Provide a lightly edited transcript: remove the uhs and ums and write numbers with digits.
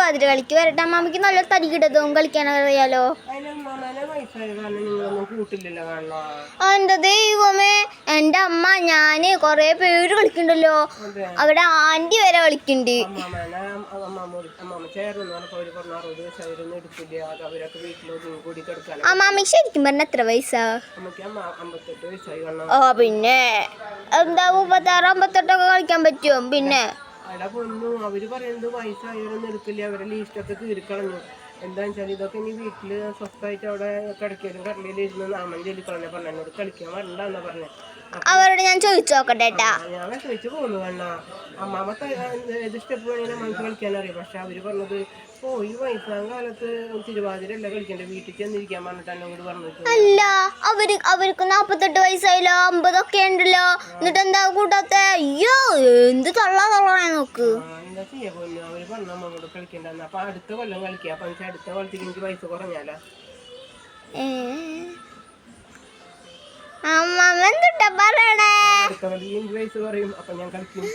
തിരുവാതിര കളിക്ക് വരട്ടെ. അമ്മാമ്മക്ക് നല്ല തരി കിടതും കളിക്കാൻ അറിയാലോ. എന്റെ ദൈവമേ, എന്റെ അമ്മ ഞാന് കൊറേ പേര് കളിക്കണ്ടല്ലോ. അവിടെ ആന്റി വരെ കളിക്കണ്ട്. അമ്മാമ്മക്ക് ശരിക്കും പറഞ്ഞ എത്ര വയസ്സാ? ഓ പിന്നെ എന്താ 36, 58 കളിക്കാൻ പറ്റുമോ? പിന്നെ അവര് പറയുന്നത് വയസ്സായവരൊന്നും എടുക്കില്ല, അവരെ ലീസ്റ്റൊക്കെ കീറിക്കളഞ്ഞു. എന്താന്ന് വെച്ചാൽ ഇതൊക്കെ ഇനി വീട്ടില് സ്വസ്ഥമായിട്ട് അവിടെ കിടക്കലും കടലിലിരുന്ന് നാമം ചൊല്ലിക്കളഞ്ഞ പറഞ്ഞോട് കളിക്കാൻ വരണ്ടെന്നാ പറഞ്ഞത്. അവരോട് ഞാൻ ചോദിച്ചു നോക്കട്ടെ. ഞാൻ ചോദിച്ചു പോന്നു വേണ്ട. അമ്മാമ്മ ഏത് സ്റ്റെപ്പ് വേണേലും നമുക്ക് കളിക്കാനറിയാം. പക്ഷെ അവര് പറഞ്ഞത് ഈ വയസ്സാം കാലത്ത് തിരുവാതിര അല്ല കളിക്കണ്ടേ, വീട്ടിൽ ചെന്നിരിക്കാൻ പറഞ്ഞിട്ട് എന്നോട് പറഞ്ഞിട്ട്. അല്ല, അവർക്ക് 48 വയസ്സായില്ലോ, 50 ഒക്കെ ഉണ്ടല്ലോ. എന്നിട്ട് എന്താ കൂട്ടാത്ത? അയ്യോ എന്ത് തള്ളാ നോക്ക്. എന്താ ചെയ്യാ പോന്നു, അവര് പറഞ്ഞ അമ്മോട് കളിക്കണ്ടെന്ന്. അപ്പൊ അടുത്ത കൊല്ലം കളിക്കുക. അപ്പൊ അടുത്ത കൊല്ലത്തേക്ക് എനിക്ക് പൈസ കുറഞ്ഞാലോ. അമ്മ എന്തുട്ടാ പറയണേ? അടുത്ത കൊല്ലത്തേക്ക് എനിക്ക് പൈസ കുറയും, അപ്പൊ ഞാൻ കളിക്കും.